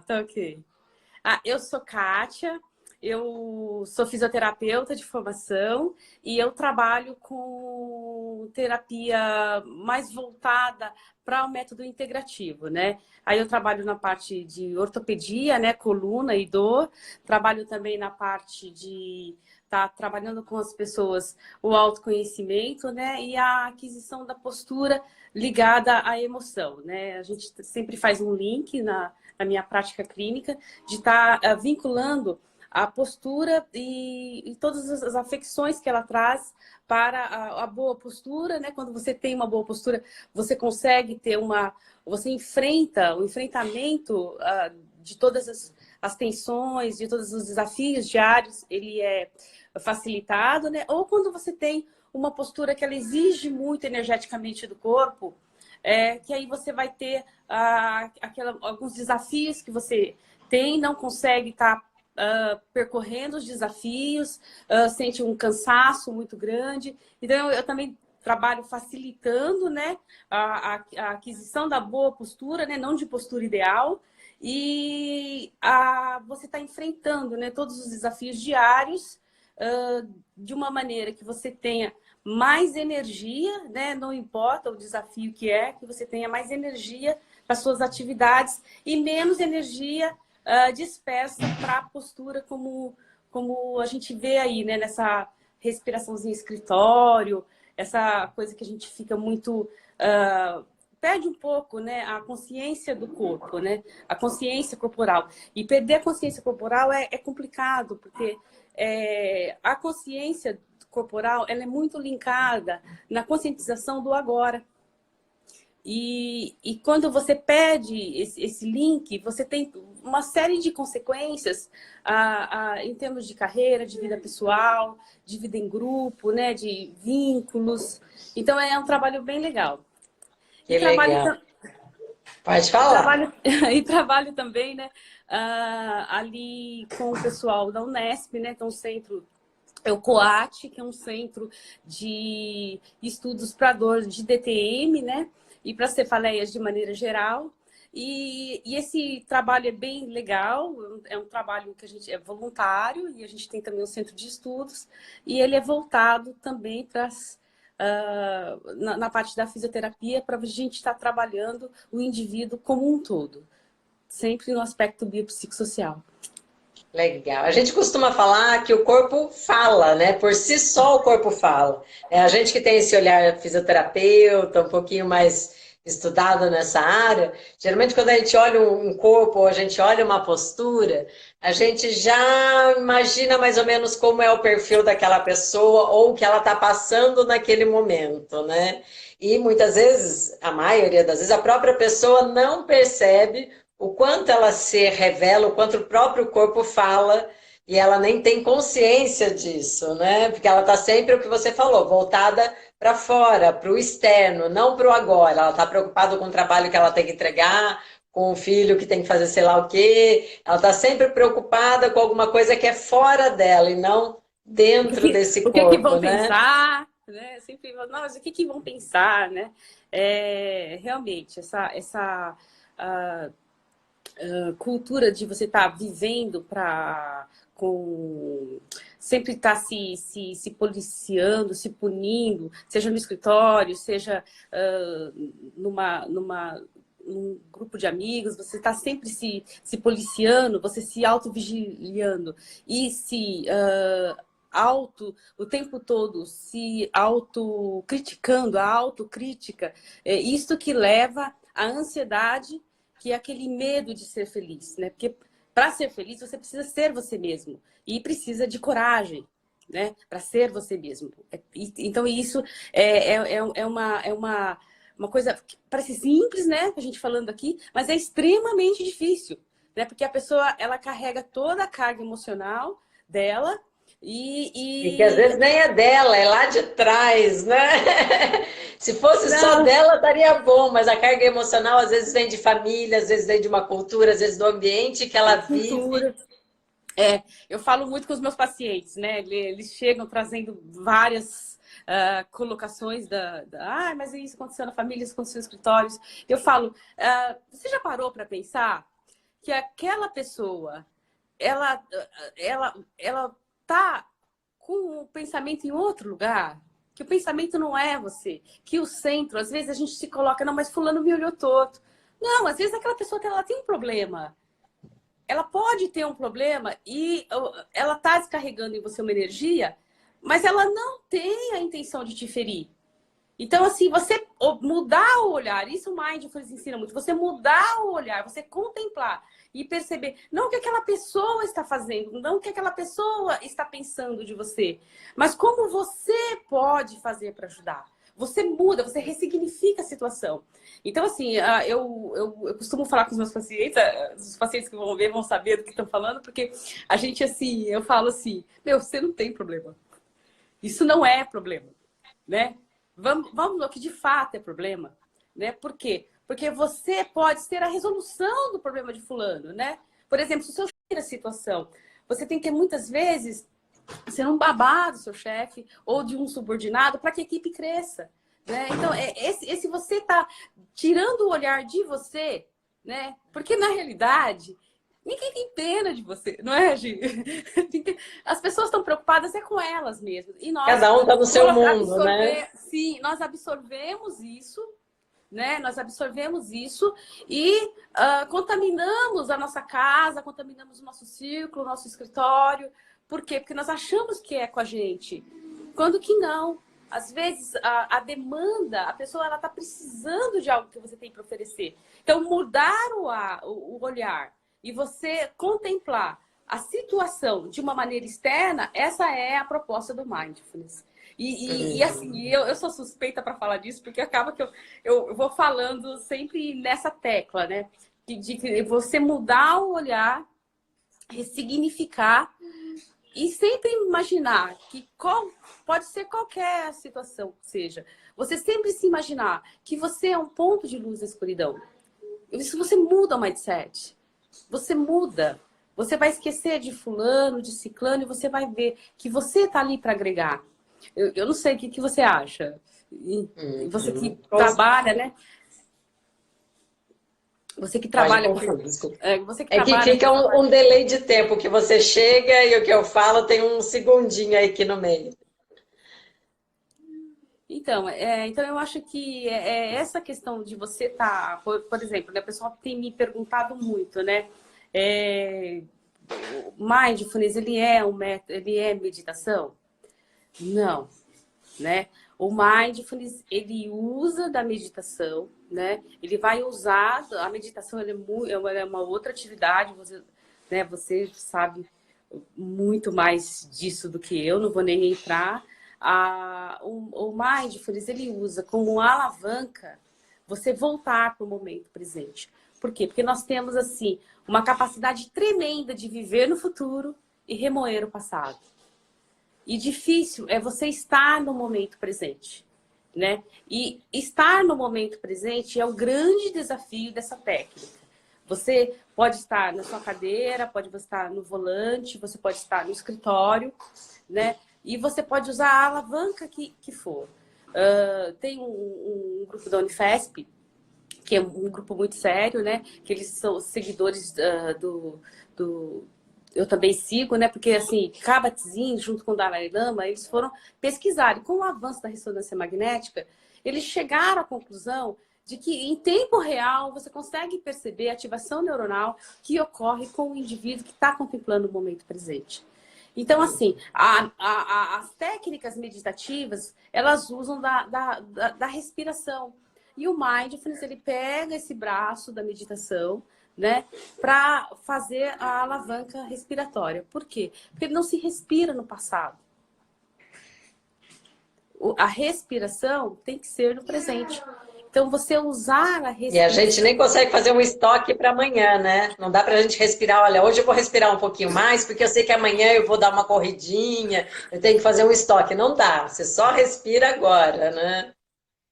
Tá ok. Eu sou Kátia, eu sou fisioterapeuta de formação e eu trabalho com terapia mais voltada para o método integrativo, né? Aí eu trabalho na parte de ortopedia, né? Coluna e dor. Trabalho também na parte de estar trabalhando com as pessoas o autoconhecimento, né? E a aquisição da postura ligada à emoção, né? A gente sempre faz um link na minha prática clínica de estar vinculando a postura e todas as afecções que ela traz para a boa postura, né? Quando você tem uma boa postura, você consegue ter você enfrenta o enfrentamento de todas as tensões, de todos os desafios diários, ele é facilitado, né? Ou quando você tem uma postura que ela exige muito energeticamente do corpo, que aí você vai ter alguns desafios que você tem, não consegue estar percorrendo os desafios, sente um cansaço muito grande. Então, eu também trabalho facilitando, né, a aquisição da boa postura, né, não de postura ideal, e você está enfrentando, né, todos os desafios diários de uma maneira que você tenha mais energia, né? Não importa o desafio que você tenha mais energia para suas atividades e menos energia dispersa para a postura, como a gente vê aí, né? Nessa respiraçãozinha escritório, essa coisa que a gente fica muito... perde um pouco, né, a consciência do corpo, né? A consciência corporal. E perder a consciência corporal é complicado, porque a consciência corporal ela é muito linkada na conscientização do agora. E quando você perde esse link, você tem uma série de consequências em termos de carreira, de vida pessoal, de vida em grupo, né, de vínculos. Então, é um trabalho bem legal. Que legal. Pode falar. E trabalho também, né, ali com o pessoal da Unesp, né, que é um centro, o COAT, que é um centro de estudos para dor de DTM, né, e para cefaleias de maneira geral. E esse trabalho é bem legal, é um trabalho que a gente é voluntário e a gente tem também um centro de estudos e ele é voltado também para na parte da fisioterapia para a gente estar trabalhando o indivíduo como um todo, sempre no aspecto biopsicossocial. Legal. A gente costuma falar que o corpo fala, né? Por si só o corpo fala. A gente que tem esse olhar fisioterapeuta, um pouquinho mais estudado nessa área, geralmente quando a gente olha um corpo ou a gente olha uma postura, a gente já imagina mais ou menos como é o perfil daquela pessoa ou o que ela está passando naquele momento, né? E muitas vezes, a maioria das vezes, a própria pessoa não percebe o quanto ela se revela, o quanto o próprio corpo fala, e ela nem tem consciência disso, né? Porque ela está sempre, o que você falou, voltada para fora, para o externo, não para o agora. Ela está preocupada com o trabalho que ela tem que entregar, com o filho que tem que fazer sei lá o quê. Ela está sempre preocupada com alguma coisa que é fora dela e não dentro desse O que corpo, vão né? pensar, né? Sempre, nossa, o que vão pensar, né? Realmente, essa cultura de você estar vivendo sempre estar se policiando, se punindo, seja no escritório, seja num grupo de amigos, você está sempre se policiando, você se auto-vigiliando e o tempo todo se autocriticando, a autocrítica, é isso que leva à ansiedade, que é aquele medo de ser feliz, né? Porque para ser feliz você precisa ser você mesmo e precisa de coragem, né? Para ser você mesmo. Então isso uma coisa que parece simples, né? A gente falando aqui, mas é extremamente difícil, né? Porque a pessoa ela carrega toda a carga emocional dela E que às vezes nem é dela, é lá de trás, né? Se fosse só não, dela, estaria bom, mas a carga emocional às vezes vem de família, às vezes vem de uma cultura, às vezes do ambiente que ela a vive. cultura. Eu falo muito com os meus pacientes, né? Eles chegam trazendo várias colocações mas isso aconteceu na família, isso aconteceu nos escritórios. Eu falo, você já parou para pensar que aquela pessoa, ela tá com o pensamento em outro lugar, que o pensamento não é você, que o centro, às vezes a gente se coloca, não, mas fulano me olhou torto. Não, às vezes aquela pessoa ela tem um problema. Ela pode ter um problema e ela está descarregando em você uma energia, mas ela não tem a intenção de te ferir. Então, assim, você mudar o olhar, isso o Mindfulness ensina muito, você mudar o olhar, você contemplar e perceber, não o que aquela pessoa está fazendo, não o que aquela pessoa está pensando de você, mas como você pode fazer para ajudar. Você muda, você ressignifica a situação. Então, assim, eu costumo falar com os meus pacientes, os pacientes que vão ver vão saber do que estão falando, porque a gente, assim, eu falo assim, meu, você não tem problema. Isso não é problema, né? Vamos no que de fato é problema, né? Por quê? Porque você pode ser a resolução do problema de fulano, né? Por exemplo, se o seu chefe a situação, você tem que muitas vezes ser um babá do seu chefe ou de um subordinado para que a equipe cresça, né? Então, esse você está tirando o olhar de você, né? Porque na realidade ninguém tem pena de você, não é, Gi? As pessoas estão preocupadas com elas mesmas. E nós, Cada um está no seu mundo, né? Sim, nós absorvemos isso, né? Nós absorvemos isso e contaminamos a nossa casa, contaminamos o nosso círculo, o nosso escritório. Por quê? Porque nós achamos que é com a gente, quando que não. Às vezes, a demanda, a pessoa ela está precisando de algo que você tem para oferecer. Então, mudar o olhar e você contemplar a situação de uma maneira externa, essa é a proposta do Mindfulness. E assim, eu sou suspeita para falar disso, porque acaba que eu vou falando sempre nessa tecla, né? De você mudar o olhar, ressignificar e sempre imaginar que pode ser qualquer situação que seja. Você sempre se imaginar que você é um ponto de luz na escuridão. Isso você muda o mindset. Você muda. Você vai esquecer de fulano, de ciclano, e você vai ver que você está ali para agregar. Eu não sei o que você acha. E você que trabalha, né? Você que trabalha com... Você que trabalha que fica um delay de tempo que você chega e o que eu falo tem um segundinho aí aqui no meio. Então, então eu acho que essa questão de você estar... Por exemplo, né, o pessoal tem me perguntado muito, né? O Mindfulness, ele é meditação? Não, né? O Mindfulness, ele usa da meditação, né? Ele vai usar... A meditação ela é uma outra atividade, né? Você sabe muito mais disso do que eu, não vou nem entrar. O Mindfulness, ele usa como alavanca você voltar para o momento presente. Por quê? Porque nós temos, assim, uma capacidade tremenda de viver no futuro e remoer o passado. E difícil é você estar no momento presente, né? E estar no momento presente é o grande desafio dessa técnica. Você pode estar na sua cadeira, pode estar no volante, você pode estar no escritório, né? E você pode usar a alavanca que for. Tem um grupo da Unifesp, que é um grupo muito sério, né? Que eles são seguidores eu também sigo, né? Porque, assim, Kabat-Zinn, junto com o Dalai Lama, eles foram pesquisar. E com o avanço da ressonância magnética, eles chegaram à conclusão de que, em tempo real, você consegue perceber a ativação neuronal que ocorre com o indivíduo que está contemplando o momento presente. Então, assim, as técnicas meditativas, elas usam da respiração. E o Mindfulness, ele pega esse braço da meditação, né, para fazer a alavanca respiratória. Por quê? Porque ele não se respira no passado. A respiração tem que ser no presente. Então, você usar a respiração... E a gente nem consegue fazer um estoque para amanhã, né? Não dá para a gente respirar, olha, hoje eu vou respirar um pouquinho mais, porque eu sei que amanhã eu vou dar uma corridinha, eu tenho que fazer um estoque. Não dá, você só respira agora, né?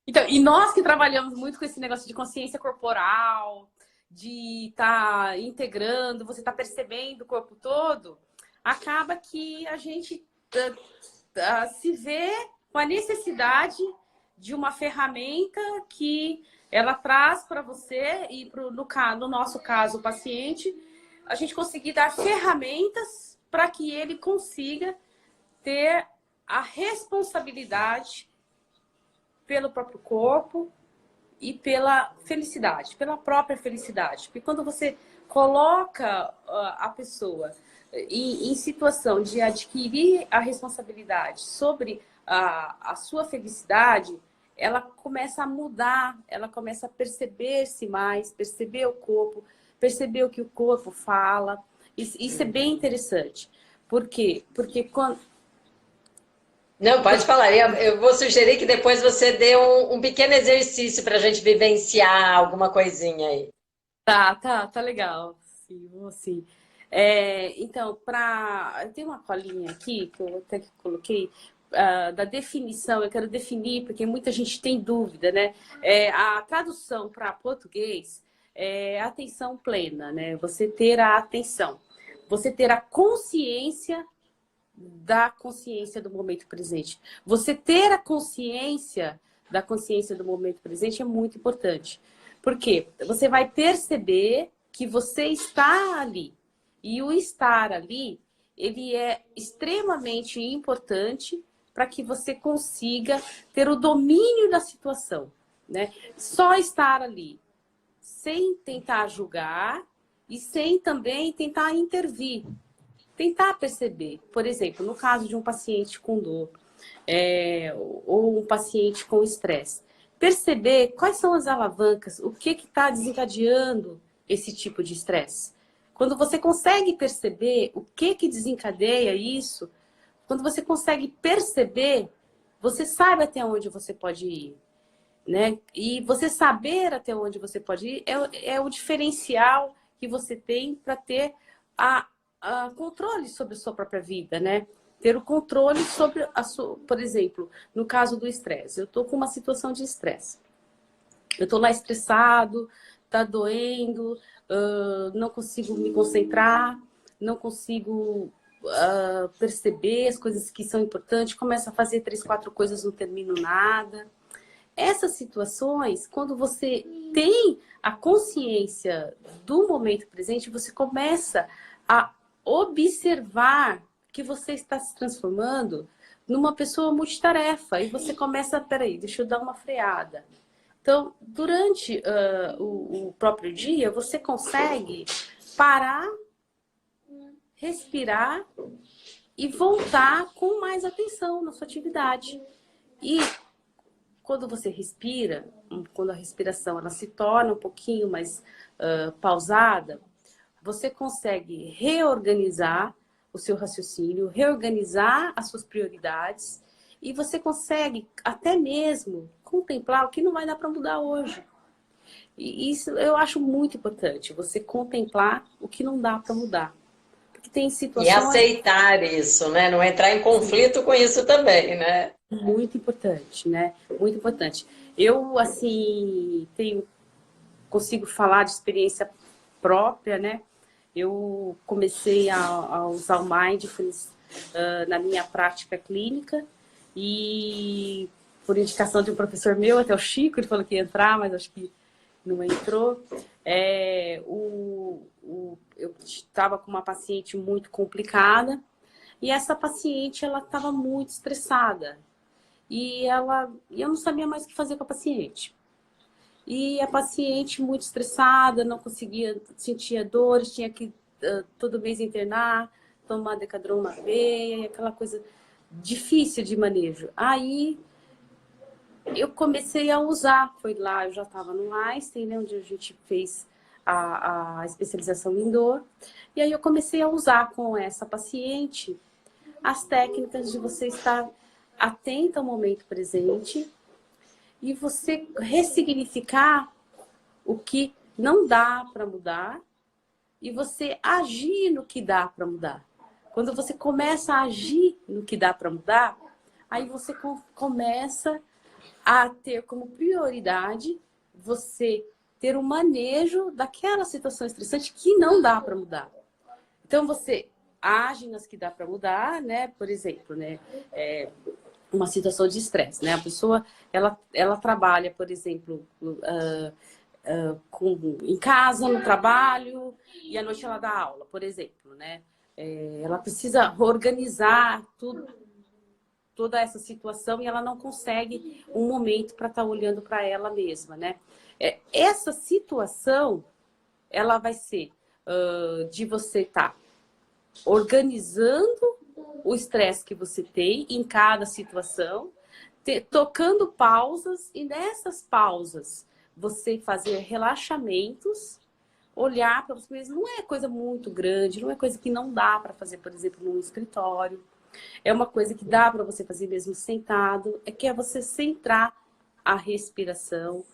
Então, e nós que trabalhamos muito com esse negócio de consciência corporal, de estar integrando, você está percebendo o corpo todo, acaba que a gente se vê com a necessidade de uma ferramenta que ela traz para você e no nosso caso, o paciente, a gente conseguir dar ferramentas para que ele consiga ter a responsabilidade pelo próprio corpo e pela felicidade, pela própria felicidade. Porque quando você coloca a pessoa em situação de adquirir a responsabilidade sobre a sua felicidade, ela começa a mudar, ela começa a perceber-se mais, perceber o corpo, perceber o que o corpo fala. Isso é bem interessante. Por quê? Porque quando... Não, pode falar. Eu vou sugerir que depois você dê um pequeno exercício para a gente vivenciar alguma coisinha aí. Tá legal. Sim, vou sim. Então, tem uma colinha aqui que eu até que coloquei da definição. Eu quero definir porque muita gente tem dúvida, né? A tradução para português é atenção plena, né? Você ter a atenção, você ter a consciência da consciência do momento presente. Você ter a consciência da consciência do momento presente é muito importante. Por quê? Você vai perceber que você está ali. E o estar ali, ele é extremamente importante para que você consiga ter o domínio da situação, né? Só estar ali, sem tentar julgar e sem também tentar intervir. Tentar perceber, por exemplo, no caso de um paciente com dor ou um paciente com estresse, perceber quais são as alavancas, o que está desencadeando esse tipo de estresse. Quando você consegue perceber o que desencadeia isso, quando você consegue perceber, você sabe até onde você pode ir, né? E você saber até onde você pode ir é o diferencial que você tem para ter a controle sobre a sua própria vida, né? Ter o controle sobre a sua... Por exemplo, no caso do estresse. Eu tô com uma situação de estresse. Eu tô lá estressado, tá doendo, não consigo me concentrar, não consigo perceber as coisas que são importantes, começo a fazer 3, 4 coisas, não termino nada. Essas situações, quando você tem a consciência do momento presente, você começa a observar que você está se transformando numa pessoa multitarefa. E você começa, peraí, deixa eu dar uma freada. Então, durante o próprio dia, você consegue parar, respirar e voltar com mais atenção na sua atividade. E quando você respira, quando a respiração ela se torna um pouquinho mais pausada, você consegue reorganizar o seu raciocínio, reorganizar as suas prioridades e você consegue até mesmo contemplar o que não vai dar para mudar hoje. E isso eu acho muito importante, você contemplar o que não dá para mudar. Porque tem E situações... aceitar isso, né? Não entrar em conflito com isso também, né? Muito importante, né? Muito importante. Eu, assim, consigo falar de experiência própria, né? Eu comecei a usar o Mindfulness na minha prática clínica e por indicação de um professor meu, até o Chico, ele falou que ia entrar, mas acho que não entrou. Eu estava com uma paciente muito complicada e essa paciente, ela estava muito estressada. E eu não sabia mais o que fazer com a paciente. E a paciente muito estressada, não conseguia, sentia dores, tinha que todo mês internar, tomar Decadron na veia, aquela coisa difícil de manejo. Aí eu comecei a usar, foi lá, eu já estava no Einstein, né, onde a gente fez a especialização em dor, e aí eu comecei a usar com essa paciente as técnicas de você estar atenta ao momento presente e você ressignificar o que não dá para mudar e você agir no que dá para mudar. Quando você começa a agir no que dá para mudar, aí você começa a ter como prioridade você ter o manejo daquela situação estressante que não dá para mudar. Então você age nas que dá para mudar, né? Por exemplo, né? uma situação de estresse, né? A pessoa, ela trabalha, por exemplo, em casa, no trabalho, e à noite ela dá aula, por exemplo, né? Ela precisa organizar tudo, toda essa situação e ela não consegue um momento para estar olhando para ela mesma, né? Essa situação, ela vai ser de você estar organizando o estresse que você tem em cada situação, tocando pausas e nessas pausas você fazer relaxamentos, olhar para você mesmo. Não é coisa muito grande, não é coisa que não dá para fazer, por exemplo, num escritório. É uma coisa que dá para você fazer mesmo sentado, que é você centrar a respiração,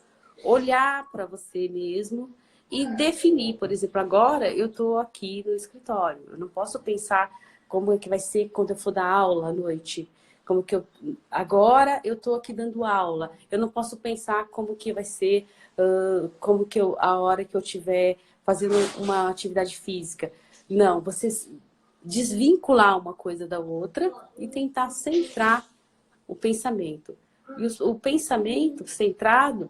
olhar para você mesmo e definir, por exemplo, agora eu estou aqui no escritório, eu não posso pensar como é que vai ser quando eu for dar aula à noite, agora eu estou aqui dando aula, eu não posso pensar como que vai ser, a hora que eu estiver fazendo uma atividade física. Não, você desvincular uma coisa da outra e tentar centrar o pensamento. E o pensamento centrado,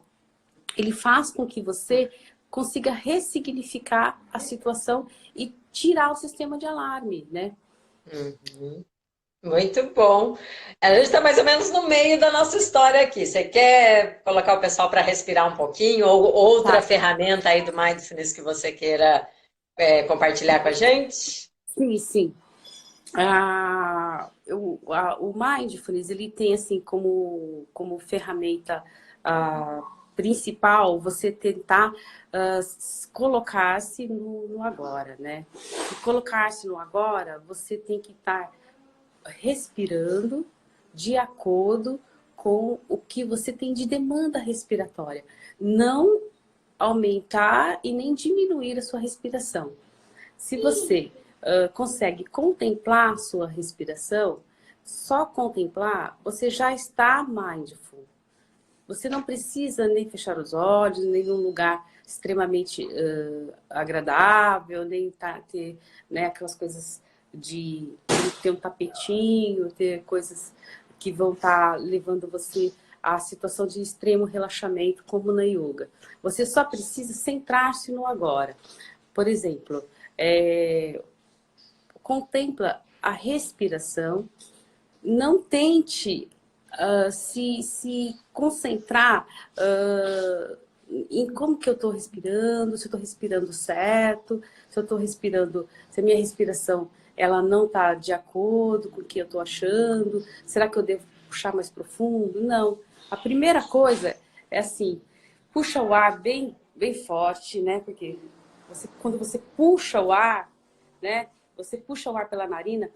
ele faz com que você consiga ressignificar a situação e tirar o sistema de alarme, né? Uhum. Muito bom. A gente está mais ou menos no meio da nossa história aqui. Você quer colocar o pessoal para respirar um pouquinho? Ou outra Tá. ferramenta aí do Mindfulness que você queira compartilhar com a gente? Sim, sim. O Mindfulness, ele tem assim como ferramenta principal você tentar colocar-se no agora, né? E colocar-se no agora, você tem que estar respirando de acordo com o que você tem de demanda respiratória. Não aumentar e nem diminuir a sua respiração. Se você consegue contemplar a sua respiração, só contemplar, você já está mindful. Você não precisa nem fechar os olhos, nem num lugar extremamente agradável, nem ter, né, aquelas coisas de ter um tapetinho, ter coisas que vão estar levando você à situação de extremo relaxamento, como na yoga. Você só precisa centrar-se no agora. Por exemplo, contempla a respiração, não tente se concentrar em como que eu estou respirando, se eu estou respirando certo, se eu estou respirando, se a minha respiração ela não está de acordo com o que eu estou achando, será que eu devo puxar mais profundo? Não. A primeira coisa é assim, puxa o ar bem, bem forte, né? Porque quando você puxa o ar, né? Você puxa o ar pela narina,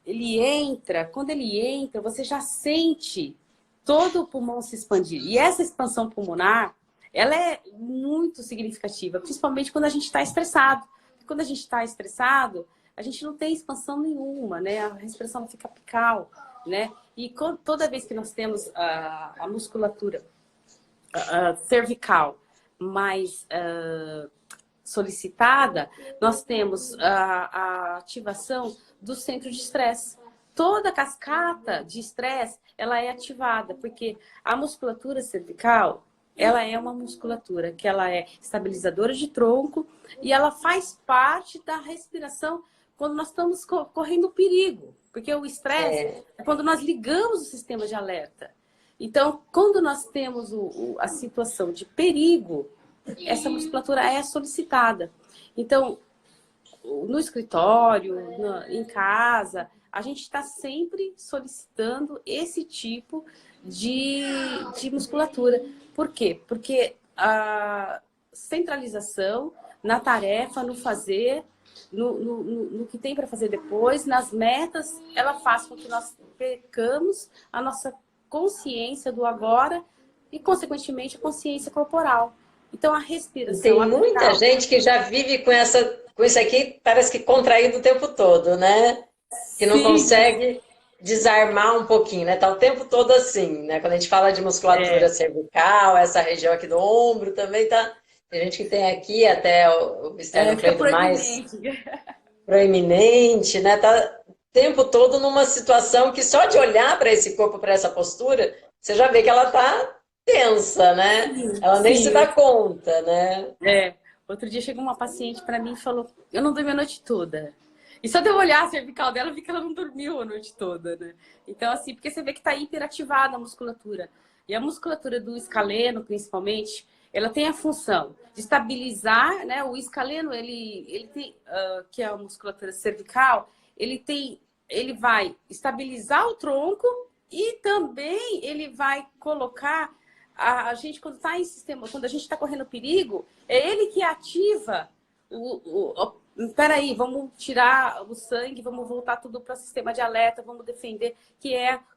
ele entra, quando ele entra, você já sente todo o pulmão se expandir. E essa expansão pulmonar, ela é muito significativa, principalmente quando a gente está estressado. Quando a gente está estressado, a gente não tem expansão nenhuma, né? A respiração fica apical, né? E toda vez que nós temos a musculatura cervical mais solicitada, nós temos a ativação do centro de estresse. Toda cascata de estresse, ela é ativada, porque a musculatura cervical, ela é uma musculatura que ela é estabilizadora de tronco e ela faz parte da respiração quando nós estamos correndo perigo, porque o estresse é quando nós ligamos o sistema de alerta. Então, quando nós temos a situação de perigo, essa musculatura é solicitada. Então, no escritório, em casa, a gente está sempre solicitando esse tipo de musculatura. Por quê? Porque a centralização na tarefa, no fazer, no que tem para fazer depois, nas metas, ela faz com que nós percamos a nossa consciência do agora e, consequentemente, a consciência corporal. Então, a respiração... Tem muita gente que já vive com isso aqui, parece que contraído o tempo todo, né? Que não consegue desarmar um pouquinho, né? Tá o tempo todo assim, né? Quando a gente fala de musculatura cervical, essa região aqui do ombro também tá... Tem gente que tem aqui até o esternocleido mais proeminente, né? Tá tempo todo numa situação que só de olhar para esse corpo, para essa postura, você já vê que ela está tensa, né? Sim, Ela nem se sim. dá conta, né? É. Outro dia chegou uma paciente para mim e falou: eu não dormi a noite toda. E só de eu olhar a cervical dela, eu vi que ela não dormiu a noite toda, né? Então, assim, porque você vê que está hiperativada a musculatura. E a musculatura do escaleno, principalmente, ela tem a função de estabilizar, né? O escaleno, ele tem, que é a musculatura cervical, ele vai estabilizar o tronco e também ele vai colocar a gente, quando está em sistema, quando a gente está correndo perigo, é ele que ativa peraí, vamos tirar o sangue, vamos voltar tudo para o sistema de alerta, vamos defender,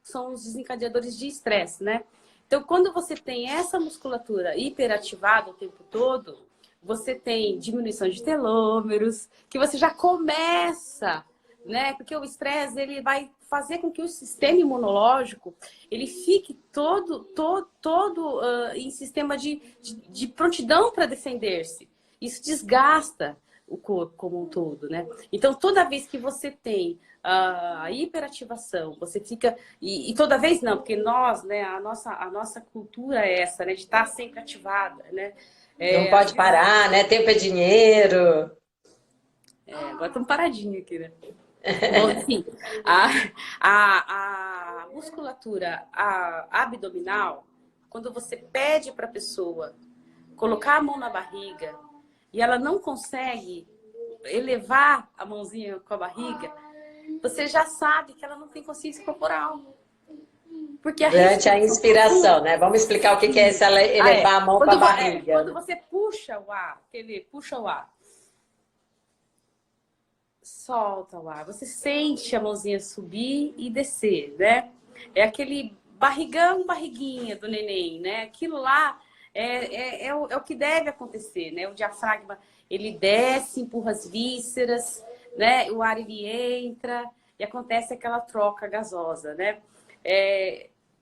são os desencadeadores de estresse, né? Então, quando você tem essa musculatura hiperativada o tempo todo, você tem diminuição de telômeros, que você já começa, né? Porque o estresse, ele vai fazer com que o sistema imunológico ele fique todo em sistema de prontidão para defender-se. Isso desgasta o corpo como um todo, né? Então, toda vez que você tem a hiperativação, você fica... E toda vez não, porque nós, né, a nossa cultura é essa, né? De estar sempre ativada, né? Não Às pode vezes, parar, né? Tempo é dinheiro. agora estamos paradinhos aqui, né? Bom, enfim, a musculatura abdominal, quando você pede para a pessoa colocar a mão na barriga e ela não consegue elevar a mãozinha com a barriga, você já sabe que ela não tem consciência corporal. Porque a Durante a respiração inspiração, né? Vamos explicar o que é esse elevar a mão para a barriga. quando você puxa o ar, puxa o ar, solta o ar, você sente a mãozinha subir e descer, né? É aquele barrigão, barriguinha do neném, né? Aquilo lá é o que deve acontecer, né? O diafragma, ele desce, empurra as vísceras, né? O ar, ele entra e acontece aquela troca gasosa, né?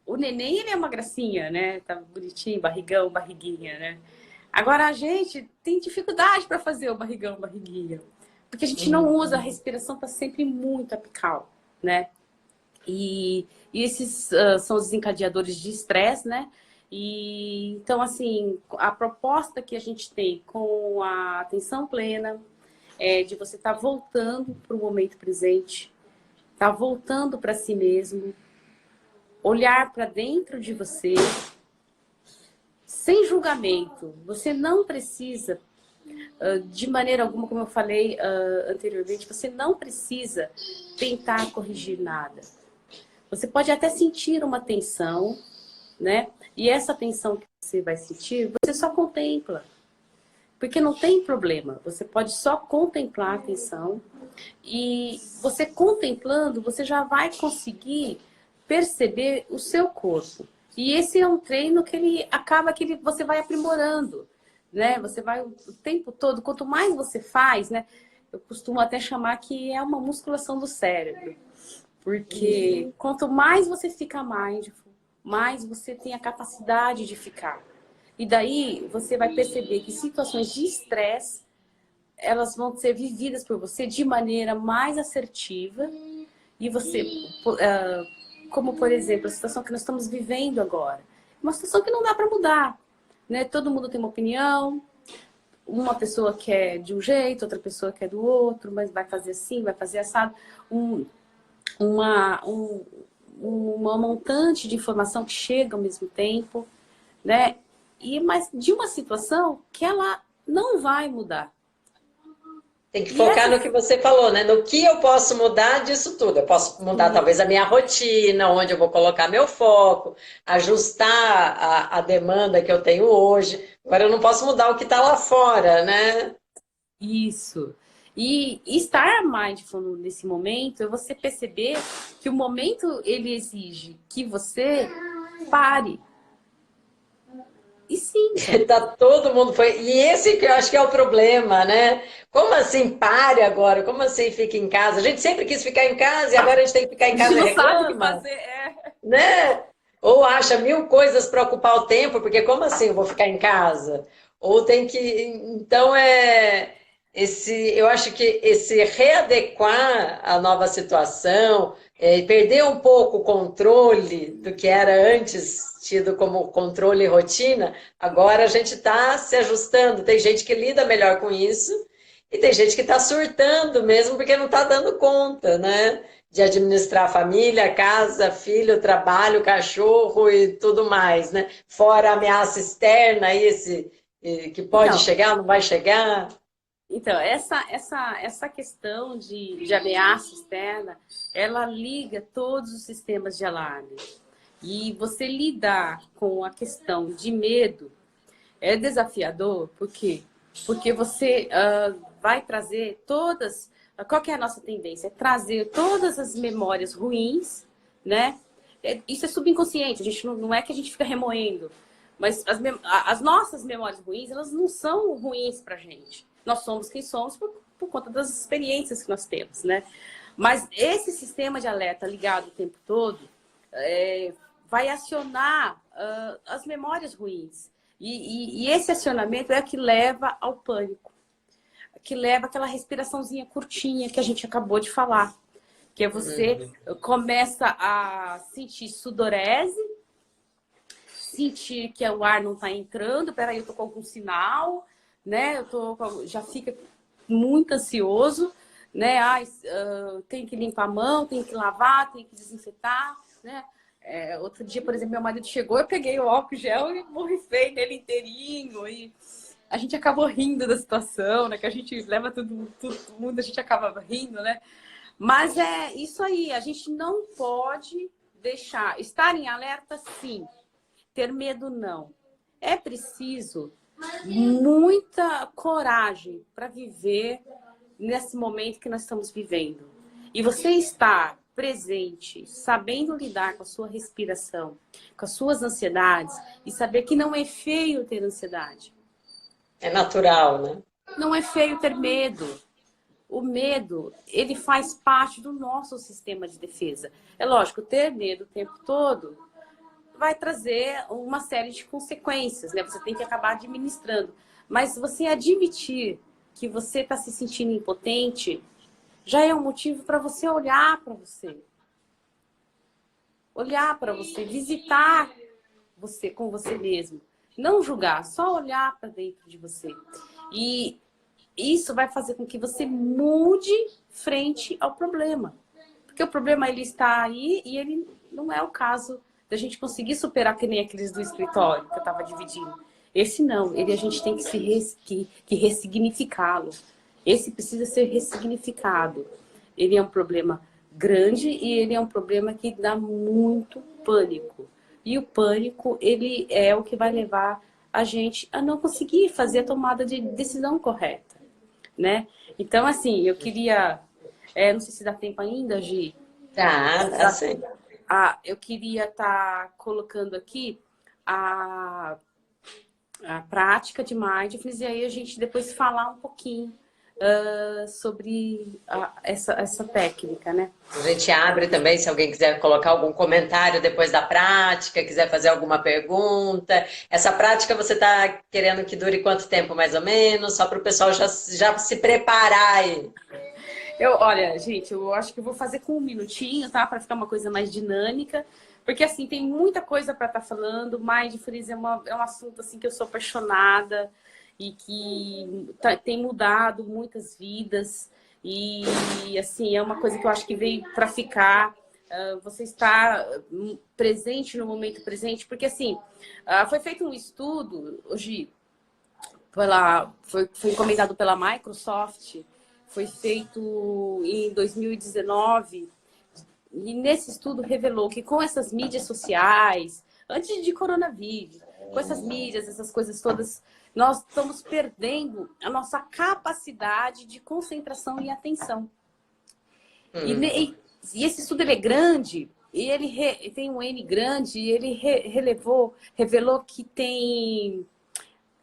O neném, ele é uma gracinha, né? Tá bonitinho, barrigão, barriguinha, né? Agora, a gente tem dificuldade para fazer o barrigão, barriguinha. Porque a gente não usa, a respiração está sempre muito apical, né? E esses são os desencadeadores de estresse, né? E então, assim, a proposta que a gente tem com a atenção plena é de você estar voltando para o momento presente, estar voltando para si mesmo, olhar para dentro de você, sem julgamento. Você não precisa, de maneira alguma, como eu falei anteriormente, você não precisa tentar corrigir nada. Você pode até sentir uma tensão, né? E essa tensão que você vai sentir, você só contempla. Porque não tem problema. Você pode só contemplar a tensão. E você contemplando, você já vai conseguir perceber o seu corpo. E esse é um treino que ele acaba que você vai aprimorando, né? Você vai o tempo todo, quanto mais você faz, né? Eu costumo até chamar que é uma musculação do cérebro. Porque quanto mais você fica mindful, mais você tem a capacidade de ficar. E daí você vai perceber que situações de estresse, elas vão ser vividas por você de maneira mais assertiva. E você, como por exemplo, a situação que nós estamos vivendo agora, uma situação que não dá para mudar, né? Todo mundo tem uma opinião, uma pessoa quer de um jeito, outra pessoa quer do outro, mas vai fazer assim, vai fazer assado. Uma montante de informação que chega ao mesmo tempo, né? Mas de uma situação que ela não vai mudar. Tem que focar no que você falou, né? No que eu posso mudar disso tudo. Eu posso mudar talvez a minha rotina, onde eu vou colocar meu foco, ajustar a demanda que eu tenho hoje. Agora eu não posso mudar o que está lá fora, né? Isso. E estar mindful nesse momento é você perceber que o momento ele exige que você pare. E sim. Tá todo mundo foi. E esse que eu acho que é o problema, né? Como assim pare agora? Como assim fica em casa? A gente sempre quis ficar em casa e agora a gente tem que ficar em casa e não sabe o que reclama, fazer, né? Ou acha mil coisas para ocupar o tempo, porque como assim eu vou ficar em casa? Ou tem que. Então eu acho que esse readequar a nova situação, perder um pouco o controle do que era antes tido como controle e rotina, agora a gente está se ajustando. Tem gente que lida melhor com isso e tem gente que está surtando mesmo porque não está dando conta, né? De administrar a família, a casa, filho, trabalho, cachorro e tudo mais, né? Fora a ameaça externa, que pode Então, chegar, não vai chegar. Então, essa questão de ameaça externa, ela liga todos os sistemas de alarme. E você lidar com a questão de medo é desafiador, por quê? Porque você vai trazer todas... Qual que é a nossa tendência? É trazer todas as memórias ruins, né? Isso é subconsciente, a gente não é que a gente fica remoendo, mas as nossas memórias ruins, elas não são ruins pra gente. Nós somos quem somos por conta das experiências que nós temos, né? Mas esse sistema de alerta ligado o tempo todo vai acionar as memórias ruins. E esse acionamento é o que leva ao pânico, que leva aquela respiraçãozinha curtinha que a gente acabou de falar. Que é você começa a sentir sudorese, sentir que o ar não está entrando, peraí, eu tô com algum sinal, né? Já fica muito ansioso, né? Tem que limpar a mão, tem que lavar, tem que desinfetar, né? Outro dia, por exemplo, meu marido chegou, eu peguei o álcool gel e borrifei nele inteirinho. E a gente acabou rindo da situação, né? Que a gente leva todo mundo, a gente acaba rindo, né? Mas é isso aí, a gente não pode deixar. Estar em alerta, sim. Ter medo, não. É preciso muita coragem para viver nesse momento que nós estamos vivendo. E você estar presente, sabendo lidar com a sua respiração, com as suas ansiedades, e saber que não é feio ter ansiedade. É natural, né? Não é feio ter medo. O medo, ele faz parte do nosso sistema de defesa. É lógico, ter medo o tempo todo vai trazer uma série de consequências, né? Você tem que acabar administrando. Mas você admitir que você está se sentindo impotente já é um motivo para você olhar para você. Olhar para você, visitar você com você mesmo. Não julgar, só olhar para dentro de você. E isso vai fazer com que você mude frente ao problema. Porque o problema ele está aí e ele não é o caso da gente conseguir superar que nem aqueles do escritório que eu estava dividindo. Esse não, a gente tem que ressignificá-lo. Esse precisa ser ressignificado. Ele é um problema grande e ele é um problema que dá muito pânico. E o pânico, ele é o que vai levar a gente a não conseguir fazer a tomada de decisão correta, né? Então, assim, eu queria... não sei se dá tempo ainda, Gi. Tá sim. Eu queria estar colocando aqui a prática de mindfulness e aí a gente depois falar um pouquinho sobre essa técnica, né? A gente abre também, se alguém quiser colocar algum comentário depois da prática, quiser fazer alguma pergunta. Essa prática você está querendo que dure quanto tempo, mais ou menos? Só para o pessoal já se preparar aí. Olha, gente, eu acho que eu vou fazer com um minutinho, tá? Para ficar uma coisa mais dinâmica. Porque, assim, tem muita coisa para estar falando. Mindfulness é um assunto, assim, que eu sou apaixonada e que tem mudado muitas vidas. E, assim, é uma coisa que eu acho que veio para ficar. Você está presente no momento presente. Porque, assim, foi feito um estudo, hoje, foi encomendado pela Microsoft, foi feito em 2019, e nesse estudo revelou que com essas mídias sociais, antes de coronavírus, com essas mídias, essas coisas todas, nós estamos perdendo a nossa capacidade de concentração e atenção. E esse estudo ele é grande, e ele tem um N grande, e ele revelou que tem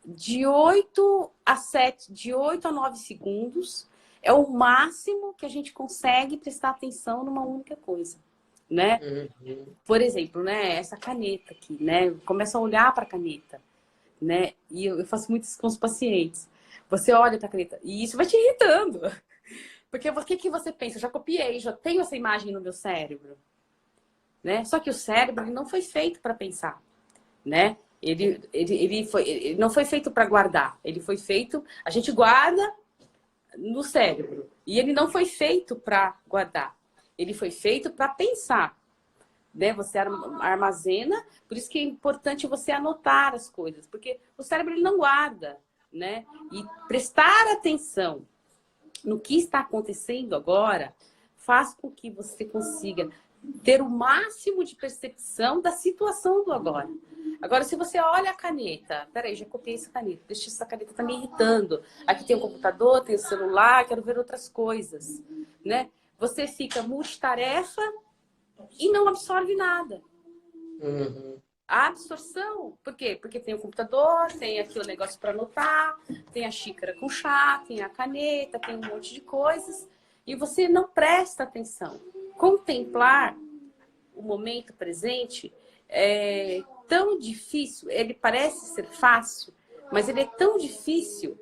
de 8 a 9 segundos é o máximo que a gente consegue prestar atenção numa única coisa, né? Por exemplo, né, essa caneta aqui, né? Eu começo a olhar para a caneta, né? E eu faço muito isso com os pacientes. Você olha para a caneta e isso vai te irritando. Porque o que você pensa? Eu já copiei, já tenho essa imagem no meu cérebro, né? Só que o cérebro ele não foi feito para pensar, né? Ele não foi feito para guardar. Ele foi feito... A gente guarda no cérebro. E ele não foi feito para guardar. Ele foi feito para pensar, né? Você armazena, por isso que é importante você anotar as coisas, porque o cérebro ele não guarda, né? E prestar atenção no que está acontecendo agora faz com que você consiga ter o máximo de percepção da situação do agora. Agora, se você olha a caneta, peraí, já copiei essa caneta, deixa essa caneta tá me irritando. Aqui tem o computador, tem o celular, quero ver outras coisas, né? Você fica multitarefa e não absorve nada. Uhum. A absorção, por quê? Porque tem o computador, tem aqui o negócio para anotar, tem a xícara com chá, tem a caneta, tem um monte de coisas, e você não presta atenção. Contemplar o momento presente é tão difícil, ele parece ser fácil, mas ele é tão difícil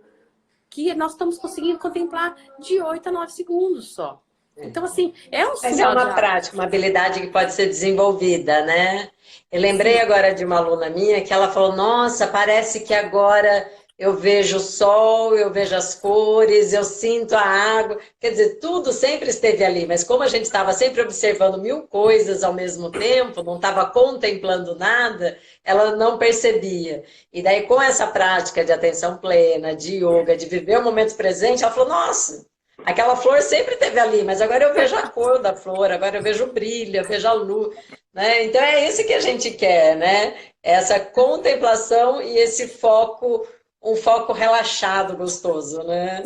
que nós estamos conseguindo contemplar de 8 a 9 segundos só. Então, assim, é um Mas é sinal de uma prática, uma habilidade que pode ser desenvolvida, né? Eu lembrei Sim. agora de uma aluna minha que ela falou: Nossa, parece que agora eu vejo o sol, eu vejo as cores, eu sinto a água. Quer dizer, tudo sempre esteve ali, mas como a gente estava sempre observando mil coisas ao mesmo tempo, não estava contemplando nada, ela não percebia. E daí, com essa prática de atenção plena, de yoga, de viver o momento presente, ela falou: Nossa. Aquela flor sempre esteve ali, mas agora eu vejo a cor da flor, agora eu vejo o brilho, eu vejo a luz, né? Então é isso que a gente quer, né? Essa contemplação e esse foco, um foco relaxado, gostoso, né?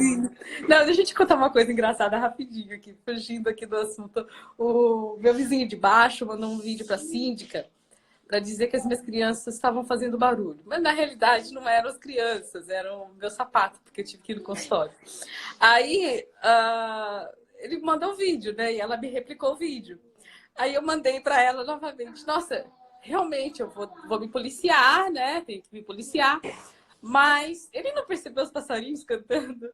Não, deixa eu te contar uma coisa engraçada rapidinho aqui, fugindo aqui do assunto. O meu vizinho de baixo mandou um vídeo para a síndica para dizer que as minhas crianças estavam fazendo barulho. Mas na realidade não eram as crianças, eram o meu sapato, porque eu tive que ir no consultório. Aí ele mandou um vídeo, né? E ela me replicou o vídeo. Aí eu mandei para ela novamente. Nossa, realmente eu vou me policiar, né? Tenho que me policiar. Mas ele não percebeu os passarinhos cantando.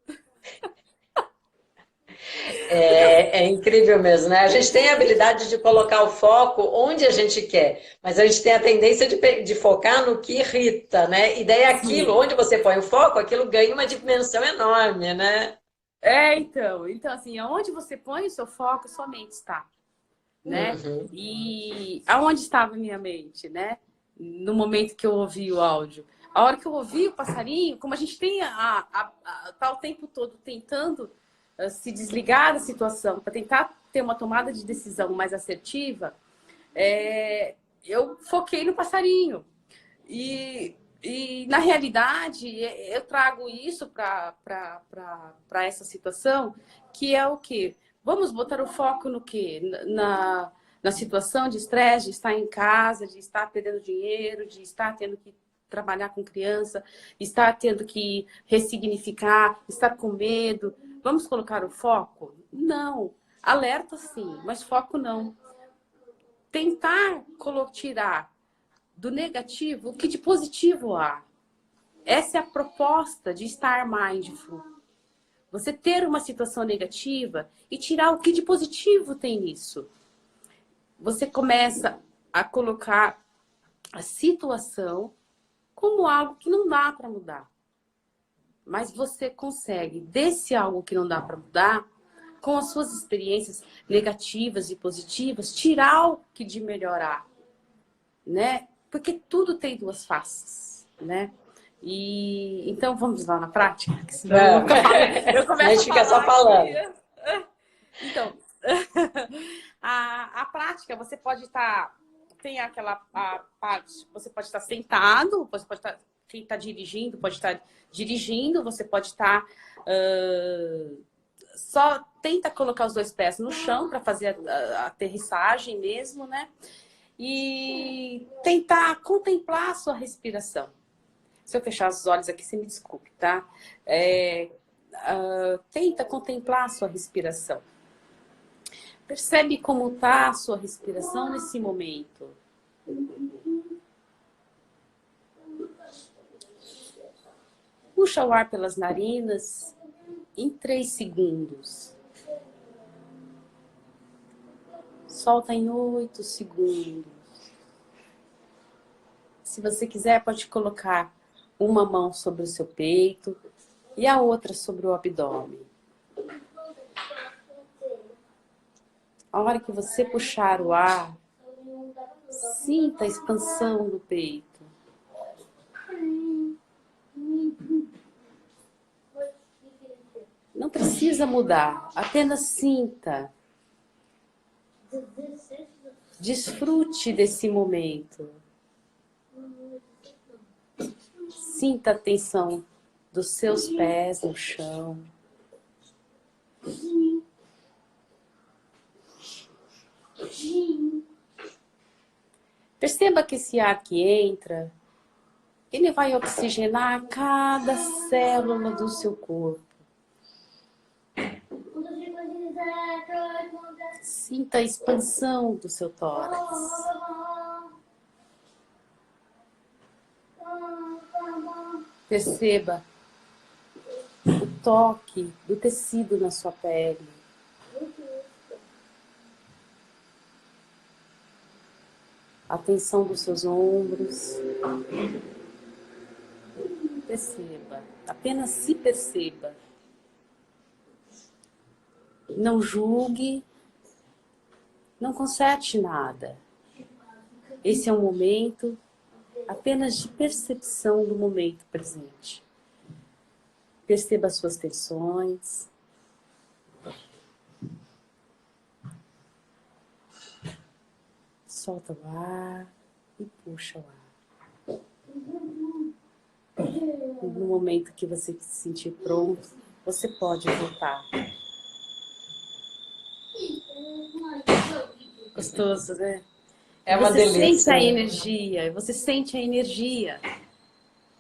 É incrível mesmo, né? A gente tem a habilidade de colocar o foco onde a gente quer, mas a gente tem a tendência de focar no que irrita, né? E daí aquilo, Sim. onde você põe o foco, aquilo ganha uma dimensão enorme, né? Então assim, aonde você põe o seu foco, sua mente está, né? Uhum. E aonde estava a minha mente, né? No momento que eu ouvi o áudio. A hora que eu ouvi o passarinho, como a gente tem tá o tempo todo tentando se desligar da situação, para tentar ter uma tomada de decisão mais assertiva, eu foquei no passarinho. E na realidade, eu trago isso para essa situação, que é o quê? Vamos botar o foco no quê? Na situação de estresse, de estar em casa, de estar perdendo dinheiro, de estar tendo que trabalhar com criança, estar tendo que ressignificar, estar com medo. Vamos colocar o foco? Não. Alerta sim, mas foco não. Tentar tirar do negativo o que de positivo há. Essa é a proposta de estar mindful. Você ter uma situação negativa e tirar o que de positivo tem nisso. Você começa a colocar a situação como algo que não dá para mudar. Mas você consegue, desse algo que não dá para mudar, com as suas experiências negativas e positivas, tirar o que de melhorar, né? Porque tudo tem duas faces, né? E então vamos lá na prática, porque senão eu A começo gente a fica só falar falando. aqui. Então, a prática, você pode estar, tem aquela parte, você pode estar sentado, você pode estar, quem está dirigindo, pode estar dirigindo, você pode estar, só tenta colocar os dois pés no chão para fazer a aterrissagem mesmo, né? E tentar contemplar a sua respiração. Se eu fechar os olhos aqui, você me desculpe, tá? Tenta contemplar a sua respiração. Percebe como está a sua respiração nesse momento. Puxa o ar pelas narinas em 3 segundos. Solta em 8 segundos. Se você quiser, pode colocar uma mão sobre o seu peito e a outra sobre o abdômen. A hora que você puxar o ar, sinta a expansão do peito. Não precisa mudar, apenas sinta. Desfrute desse momento. Sinta a tensão dos seus pés no chão. Perceba que esse ar que entra, ele vai oxigenar cada célula do seu corpo. Sinta a expansão do seu tórax. Perceba o toque do tecido na sua pele. A tensão dos seus ombros. Perceba, apenas se perceba. Não julgue, não conserte nada. Esse é um momento apenas de percepção do momento presente. Perceba as suas tensões. Solta o ar e puxa o ar. No momento que você se sentir pronto, você pode voltar. Gostoso, né? É uma delícia. Você sente a energia, você sente a energia.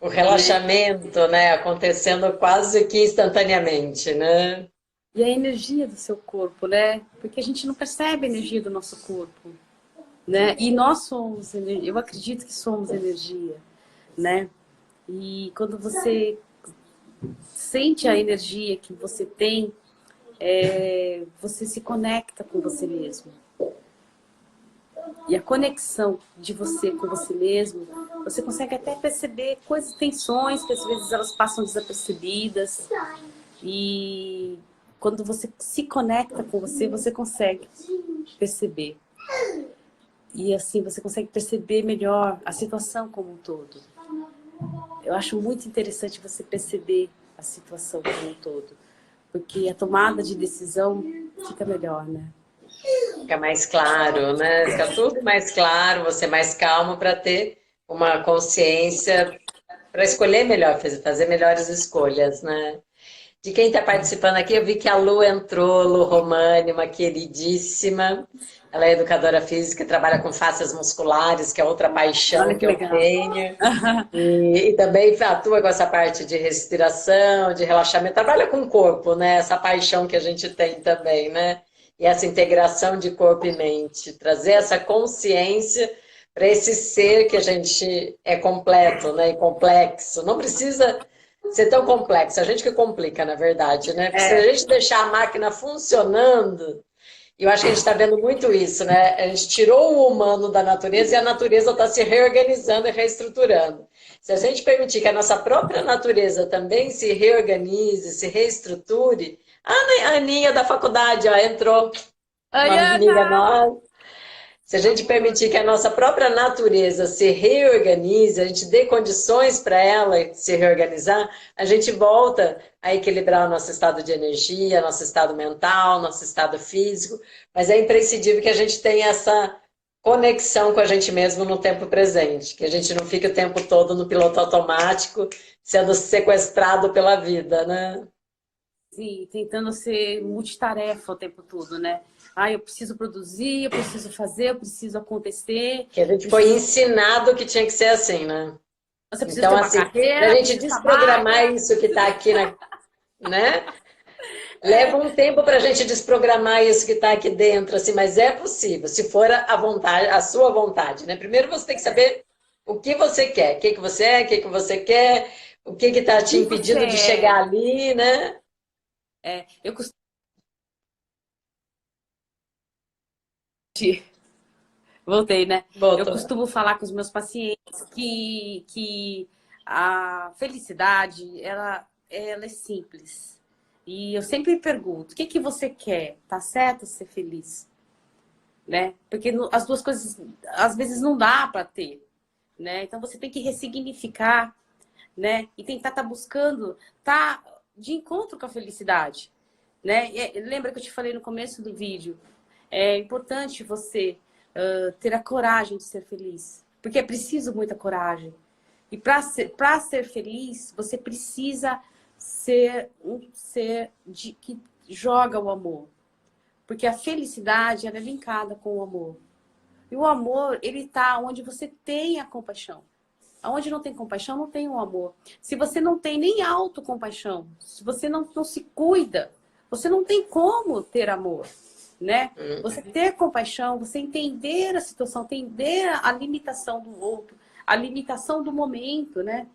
O relaxamento, né, acontecendo quase que instantaneamente, né? E a energia do seu corpo, né? Porque a gente não percebe a energia do nosso corpo, né? E nós somos, eu acredito que somos energia, né? E quando você sente a energia que você tem, você se conecta com você mesmo. E a conexão de você com você mesmo, você consegue até perceber coisas, tensões que às vezes elas passam desapercebidas. E quando você se conecta com você, você consegue perceber. E assim você consegue perceber melhor a situação como um todo. Eu acho muito interessante você perceber a situação como um todo. Porque a tomada de decisão fica melhor, né? Fica mais claro, né? Fica tudo mais claro, você mais calmo para ter uma consciência para escolher melhor, fazer melhores escolhas, né? De quem está participando aqui, eu vi que a Lu entrou, Lu Romani, uma queridíssima. Ela é educadora física, trabalha com faces musculares, que é outra paixão que eu tenho. E também atua com essa parte de respiração, de relaxamento. Trabalha com o corpo, né? Essa paixão que a gente tem também, né? E essa integração de corpo e mente. Trazer essa consciência para esse ser que a gente é completo, né? E complexo. Não precisa ser tão complexo. A gente que complica, na verdade, né? Porque se a gente deixar a máquina funcionando... Eu acho que a gente está vendo muito isso, né? A gente tirou o humano da natureza e a natureza está se reorganizando e reestruturando. Se a gente permitir que a nossa própria natureza também se reorganize, se reestruture... A Aninha da faculdade, ó, entrou, uma amiga nossa. Se a gente permitir que a nossa própria natureza se reorganize, a gente dê condições para ela se reorganizar, a gente volta a equilibrar o nosso estado de energia, nosso estado mental, nosso estado físico, mas é imprescindível que a gente tenha essa conexão com a gente mesmo no tempo presente, que a gente não fique o tempo todo no piloto automático, sendo sequestrado pela vida, né? Sim, tentando ser multitarefa o tempo todo, né? Ah, eu preciso produzir, eu preciso fazer, eu preciso acontecer. Que a gente foi ensinado que tinha que ser assim, né? Você precisa ter uma carreira, pra gente desprogramar isso que está aqui, né? Leva um tempo para a gente desprogramar isso que está aqui dentro, assim, mas é possível, se for a vontade, a sua vontade, né? Primeiro você tem que saber o que você quer, o que você é, o que você quer, o que está te Quem você impedindo de chegar é? ali, né? Eu costumo... Voltei, né? Eu Voltou. costumo falar com os meus pacientes que a felicidade, ela é simples. E eu sempre pergunto, o que que você quer? Tá certo ser feliz? Né? Porque as duas coisas, às vezes, não dá para ter. Né? Então, você tem que ressignificar, né? E tentar estar buscando, tá de encontro com a felicidade. Né? Lembra que eu te falei no começo do vídeo? É importante você ter a coragem de ser feliz. Porque é preciso muita coragem. E para ser feliz, você precisa ser um ser que joga o amor. Porque a felicidade ela é linkada com o amor. E o amor, ele está onde você tem a compaixão. Onde não tem compaixão, não tem o amor. Se você não tem nem autocompaixão, se você não se cuida, você não tem como ter amor, né? Você ter compaixão, você entender a situação, entender a limitação do outro, a limitação do momento, né?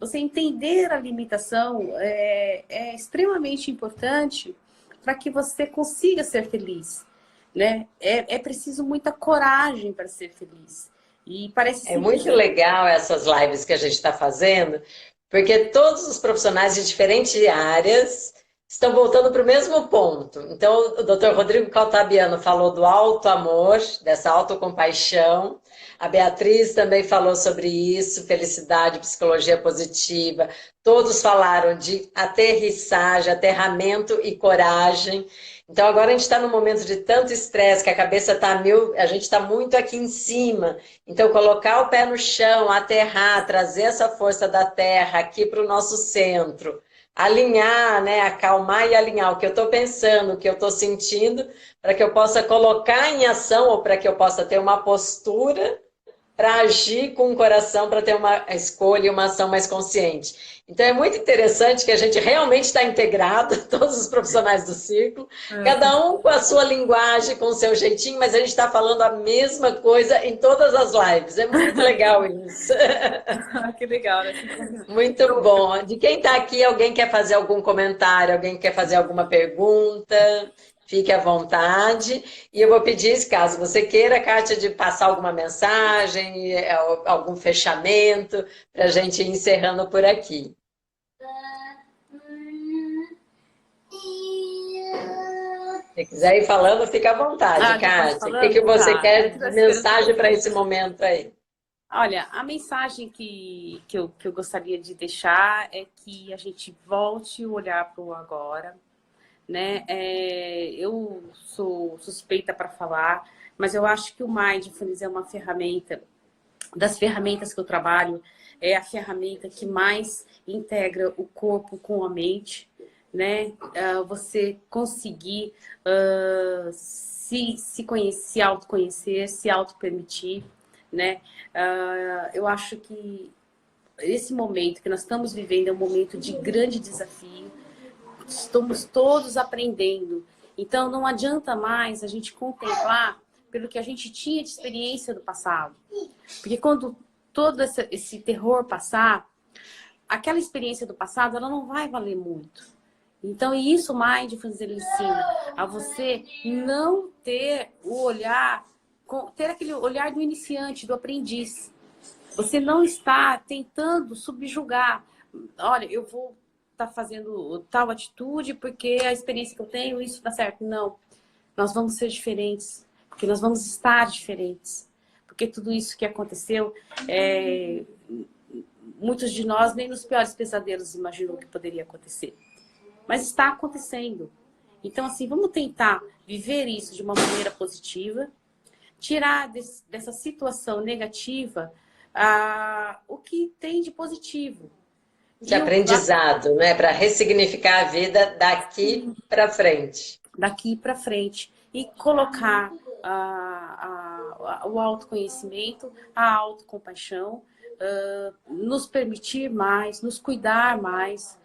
Você entender a limitação é extremamente importante para que você consiga ser feliz, né? É preciso muita coragem para ser feliz. E parece É simples, muito né? legal essas lives que a gente está fazendo, porque todos os profissionais de diferentes áreas estão voltando para o mesmo ponto. Então, o Dr. Rodrigo Caltabiano falou do auto-amor, dessa autocompaixão. A Beatriz também falou sobre isso, felicidade, psicologia positiva. Todos falaram de aterrissagem, aterramento e coragem. Então, agora a gente está num momento de tanto estresse que a cabeça está a mil, a gente está muito aqui em cima. Então, colocar o pé no chão, aterrar, trazer essa força da terra aqui para o nosso centro, alinhar, né, acalmar e alinhar o que eu estou pensando, o que eu estou sentindo, para que eu possa colocar em ação ou para que eu possa ter uma postura para agir com o coração, para ter uma escolha e uma ação mais consciente. Então é muito interessante que a gente realmente está integrado, todos os profissionais do círculo, cada um com a sua linguagem, com o seu jeitinho, mas a gente está falando a mesma coisa em todas as lives. É muito legal isso. Que legal, né? Muito bom. De quem está aqui, alguém quer fazer algum comentário, alguém quer fazer alguma pergunta? Fique à vontade. E eu vou pedir, caso você queira, Kátia, de passar alguma mensagem, algum fechamento, para a gente ir encerrando por aqui. Se quiser ir falando, fica à vontade, Já posso Kátia. O que falando? que você Tá. Eu quer que tô de esperando mensagem para você. esse momento aí? Olha, a mensagem que eu gostaria de deixar é que a gente volte o olhar para o agora, né? Eu sou suspeita para falar, mas eu acho que o Mindfulness é uma ferramenta, das ferramentas que eu trabalho, é a ferramenta que mais integra o corpo com a mente, né? Você conseguir se conhecer, se autoconhecer, se auto-permitir, né? Eu acho que esse momento que nós estamos vivendo é um momento de grande desafio. Estamos todos aprendendo. Então, não adianta mais a gente contemplar pelo que a gente tinha de experiência do passado. Porque quando todo esse terror passar, aquela experiência do passado, ela não vai valer muito. Então, isso o Mindfulness ele ensina a você não ter o olhar, ter aquele olhar do iniciante, do aprendiz. Você não está tentando subjugar. Olha, eu vou estar fazendo tal atitude porque a experiência que eu tenho, isso dá certo. Não. Nós vamos ser diferentes. Porque nós vamos estar diferentes. Porque tudo isso que aconteceu, muitos de nós nem nos piores pesadelos imaginou que poderia acontecer. Mas está acontecendo. Então, assim, vamos tentar viver isso de uma maneira positiva, tirar dessa situação negativa o que tem de positivo. De E aprendizado, né? Para ressignificar a vida daqui para frente. daqui para frente. E colocar o autoconhecimento, a autocompaixão, nos permitir mais, nos cuidar mais,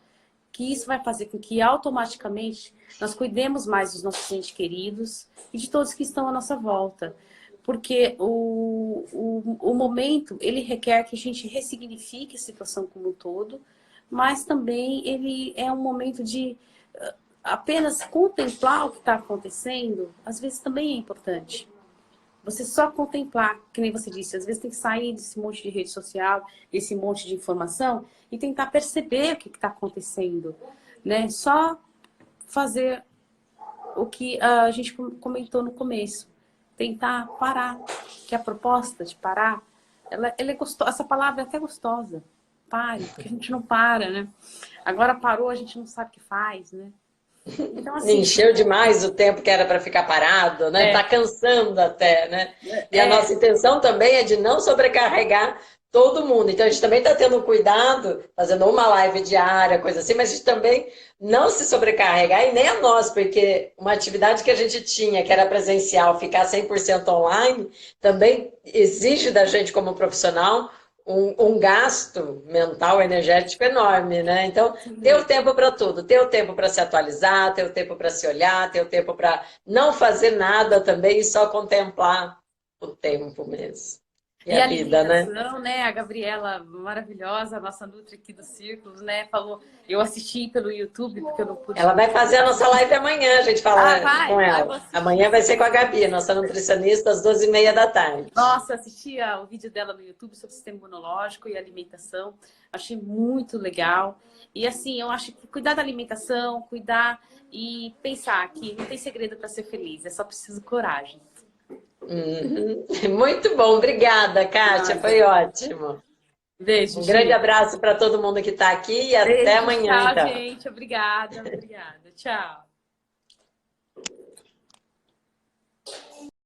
que isso vai fazer com que automaticamente nós cuidemos mais dos nossos entes queridos e de todos que estão à nossa volta. Porque o momento, ele requer que a gente ressignifique a situação como um todo, mas também ele é um momento de apenas contemplar o que está acontecendo, às vezes também é importante. Você só contemplar, que nem você disse, às vezes tem que sair desse monte de rede social, esse monte de informação e tentar perceber o que está acontecendo, né? Só fazer o que a gente comentou no começo, tentar parar, que a proposta de parar, ela é gostosa, essa palavra é até gostosa, pare, porque a gente não para, né? Agora parou, a gente não sabe o que faz, né? Então, assim, Encheu demais o tempo que era para ficar parado, né? Tá cansando até, né? E a nossa intenção também é de não sobrecarregar todo mundo. Então a gente também está tendo cuidado, fazendo uma live diária, coisa assim, mas a gente também não se sobrecarregar, e nem a nós, porque uma atividade que a gente tinha, que era presencial, ficar 100% online, também exige da gente como profissional um gasto mental, energético enorme, né? Então, ter o tempo para tudo, ter o tempo para se atualizar, ter o tempo para se olhar, ter o tempo para não fazer nada também e só contemplar o tempo mesmo. E a vida, né? A Gabriela, maravilhosa, a nossa Nutri aqui do Círculos, né? Falou, eu assisti pelo YouTube, porque eu não pude... Ela vai fazer a nossa live amanhã, a gente fala com ela. Amanhã vai ser com a Gabi, nossa nutricionista, às 12h30 da tarde. Nossa, assisti o vídeo dela no YouTube sobre o sistema imunológico e alimentação. Achei muito legal. E assim, eu acho que cuidar da alimentação, cuidar e pensar que não tem segredo para ser feliz, é só preciso coragem. Muito bom, obrigada, Kátia, foi ótimo. Beijo, um grande abraço para todo mundo que está aqui e até amanhã. Tchau, então. gente. Obrigada. Tchau.